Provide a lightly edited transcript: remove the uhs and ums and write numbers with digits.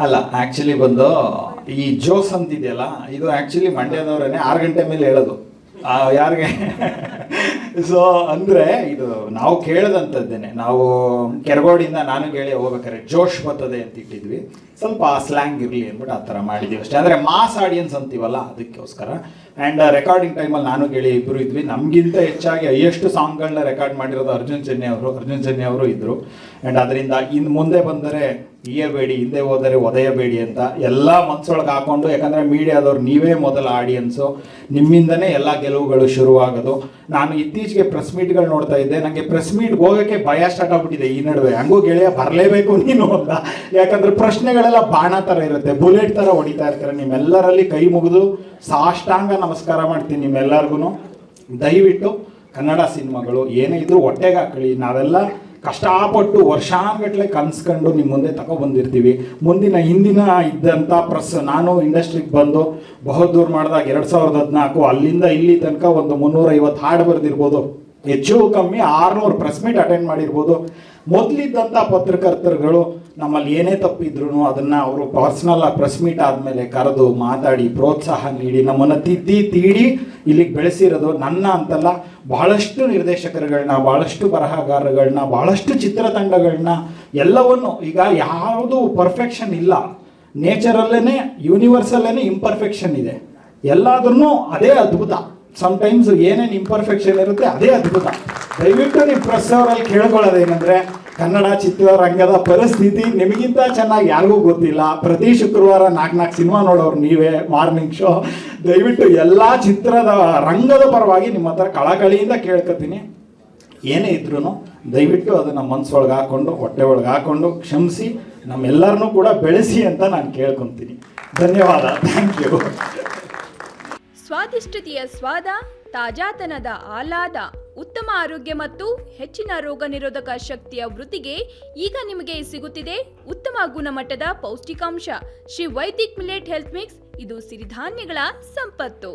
ಅಲ್ಲ ಆಕ್ಚುಲಿ ಬಂದು ಈ ಜೋಸ್ ಅಂತಿದೆಯಲ್ಲ, ಇದು ಆಕ್ಚುಲಿ ಮಂಡ್ಯದವರೇನೆ 6 ಗಂಟೆ ಮೇಲೆ ಹೇಳೋದು ಯಾರಿಗೆ. ಸೊ ಅಂದರೆ ಇದು ನಾವು ಕೇಳದಂಥದ್ದೇನೆ. ನಾವು ಕೆರಗೋಡಿಂದ ನಾನು ಕೇಳಿ ಹೋಗ್ಬೇಕಾದ್ರೆ ಜೋಶ್ ಬರ್ತದೆ ಅಂತ ಇಟ್ಟಿದ್ವಿ, ಸ್ವಲ್ಪ ಸ್ಲ್ಯಾಂಗ್ ಇರಲಿ ಅಂದ್ಬಿಟ್ಟು ಆ ಥರ ಮಾಡಿದ್ದೀವಿ ಅಷ್ಟೇ. ಅಂದರೆ ಮಾಸ್ ಆಡಿಯನ್ಸ್ ಅಂತೀವಲ್ಲ ಅದಕ್ಕೋಸ್ಕರ. ಆ್ಯಂಡ್ ರೆಕಾರ್ಡಿಂಗ್ ಟೈಮಲ್ಲಿ ನಾನು ಗೆಳಿ ಇಬ್ಬರು ಇದ್ವಿ. ನಮಗಿಂತ ಹೆಚ್ಚಾಗಿ ಹೈಯೆಸ್ಟ್ ಸಾಂಗ್ಗಳನ್ನ ರೆಕಾರ್ಡ್ ಮಾಡಿರೋದು ಅರ್ಜುನ್ ಜನ್ಯ ಅವರು ಇದ್ದರು. ಆ್ಯಂಡ್ ಅದರಿಂದ ಇನ್ನು ಮುಂದೆ ಬಂದರೆ ಈಯಬೇಡಿ, ಹಿಂದೆ ಹೋದರೆ ಒದೆಯಬೇಡಿ ಅಂತ ಎಲ್ಲ ಮನ್ಸೊಳಗೆ ಹಾಕೊಂಡು, ಯಾಕಂದರೆ ಮೀಡಿಯಾದವ್ರು ನೀವೇ ಮೊದಲ ಆಡಿಯನ್ಸು, ನಿಮ್ಮಿಂದನೇ ಎಲ್ಲ ಗೆಲುವುಗಳು ಶುರುವಾಗೋದು. ನಾನು ಇತ್ತೀಚೆಗೆ ಪ್ರೆಸ್ ಮೀಟ್ಗಳು ನೋಡ್ತಾ ಇದ್ದೆ, ನನಗೆ ಪ್ರೆಸ್ ಮೀಟ್ಗೆ ಹೋಗೋಕ್ಕೆ ಭಯ ಸ್ಟಾರ್ಟ್ ಆಗ್ಬಿಟ್ಟಿದೆ ಈ ನಡುವೆ. ಹಂಗೂ ಗೆಳೆಯ ಬರಲೇಬೇಕು ನೀನು ಅಂತ, ಯಾಕಂದರೆ ಪ್ರಶ್ನೆಗಳೆಲ್ಲ ಬಾಣ ಥರ ಇರುತ್ತೆ, ಬುಲೆಟ್ ಥರ ಹೊಡಿತಾ ಇರ್ತಾರೆ. ನಿಮ್ಮೆಲ್ಲರಲ್ಲಿ ಕೈ ಮುಗಿದು ಸಾಷ್ಟಾಂಗ ನಮಸ್ಕಾರ ಮಾಡ್ತೀನಿ ನಿಮ್ಮೆಲ್ಲರಿಗೂ. ದಯವಿಟ್ಟು ಕನ್ನಡ ಸಿನಿಮಾಗಳು ಏನೇ ಇದ್ರೂ ಹೊಟ್ಟೆಗೆ ಹಾಕೊಳ್ಳಿ. ನಾವೆಲ್ಲ ಕಷ್ಟಪಟ್ಟು ವರ್ಷಾನುಗಟ್ಟಲೆ ಕನ್ಸ್ಕೊಂಡು ನಿಮ್ಮ ಮುಂದೆ ತಗೊಬಂದಿರ್ತೀವಿ. ಹಿಂದಿನ ಇದ್ದಂಥ ನಾನು ಇಂಡಸ್ಟ್ರಿಗೆ ಬಂದು ಬಹುದೂರ್ ಮಾಡಿದಾಗ 2014 ಅಲ್ಲಿಂದ ಇಲ್ಲಿ ತನಕ ಒಂದು 350 ಹಾಡು ಬರೆದಿರ್ಬೋದು, ಹೆಚ್ಚು ಕಮ್ಮಿ 600 ಪ್ರೆಸ್ ಮೀಟ್ ಅಟೆಂಡ್ ಮಾಡಿರ್ಬೋದು. ಮೊದಲಿದ್ದಂಥ ಪತ್ರಕರ್ತರುಗಳು ನಮ್ಮಲ್ಲಿ ಏನೇ ತಪ್ಪಿದ್ರು ಅದನ್ನು ಅವರು ಪರ್ಸ್ನಲ್ ಆಗಿ ಪ್ರೆಸ್ ಮೀಟ್ ಆದಮೇಲೆ ಕರೆದು ಮಾತಾಡಿ ಪ್ರೋತ್ಸಾಹ ನೀಡಿ ನಮ್ಮನ್ನು ತೀಡಿ ಇಲ್ಲಿಗೆ ಬೆಳೆಸಿರೋದು ನನ್ನ ಅಂತಲ್ಲ, ಭಾಳಷ್ಟು ನಿರ್ದೇಶಕರುಗಳನ್ನ, ಭಾಳಷ್ಟು ಬರಹಗಾರಗಳನ್ನ, ಭಾಳಷ್ಟು ಚಿತ್ರತಂಡಗಳನ್ನ, ಎಲ್ಲವನ್ನು. ಈಗ ಯಾವುದು ಪರ್ಫೆಕ್ಷನ್ ಇಲ್ಲ, ನೇಚರಲ್ಲೇ ಯೂನಿವರ್ಸಲ್ಲೇ ಇಂಪರ್ಫೆಕ್ಷನ್ ಇದೆ. ಎಲ್ಲಾದ್ರೂ ಅದೇ ಅದ್ಭುತ. ಸಮ್ಟೈಮ್ಸ್ ಏನೇನು ಇಂಪರ್ಫೆಕ್ಷನ್ ಇರುತ್ತೆ ಅದೇ ಅದ್ಭುತ. ದಯವಿಟ್ಟು ನೀವು ಪ್ರೆಸ್ ಅವರಲ್ಲಿ ಕೇಳ್ಕೊಳ್ಳೋದೇನೆಂದರೆ, ಕನ್ನಡ ಚಿತ್ರರಂಗದ ಪರಿಸ್ಥಿತಿ ನಿಮಗಿಂತ ಚೆನ್ನಾಗಿ ಯಾರಿಗೂ ಗೊತ್ತಿಲ್ಲ. ಪ್ರತಿ ಶುಕ್ರವಾರ 4 ಸಿನಿಮಾ ನೋಡೋರು ನೀವೇ, ಮಾರ್ನಿಂಗ್ ಶೋ. ದಯವಿಟ್ಟು ಎಲ್ಲ ಚಿತ್ರದ ರಂಗದ ಪರವಾಗಿ ನಿಮ್ಮ ಹತ್ರ ಕಳಕಳಿಯಿಂದ ಕೇಳ್ಕೊತೀನಿ, ಏನೇ ಇದ್ರೂ ದಯವಿಟ್ಟು ಅದನ್ನು ಮನಸ್ಸೊಳಗೆ ಹಾಕ್ಕೊಂಡು, ಹೊಟ್ಟೆ ಒಳಗೆ ಹಾಕ್ಕೊಂಡು ಕ್ಷಮಿಸಿ ನಮ್ಮೆಲ್ಲರನ್ನೂ ಕೂಡ ಬೆಳೆಸಿ ಅಂತ ನಾನು ಕೇಳ್ಕೊತೀನಿ. ಧನ್ಯವಾದ. Thank you. ಸ್ವಾದಿಷ್ಟತೆಯ ಸ್ವಾದ, ತಾಜಾತನದ ಆಹ್ಲಾದ, ಉತ್ತಮ ಆರೋಗ್ಯ ಮತ್ತು ಹೆಚ್ಚಿನ ರೋಗ ನಿರೋಧಕ ಶಕ್ತಿಯ ವೃದ್ಧಿಗೆ ಈಗ ನಿಮಗೆ ಸಿಗುತ್ತಿದೆ ಉತ್ತಮ ಗುಣಮಟ್ಟದ ಪೌಷ್ಟಿಕಾಂಶ. Shri Vaidik millet health mix. ಇದು ಸಿರಿಧಾನ್ಯಗಳ ಸಂಪತ್ತು.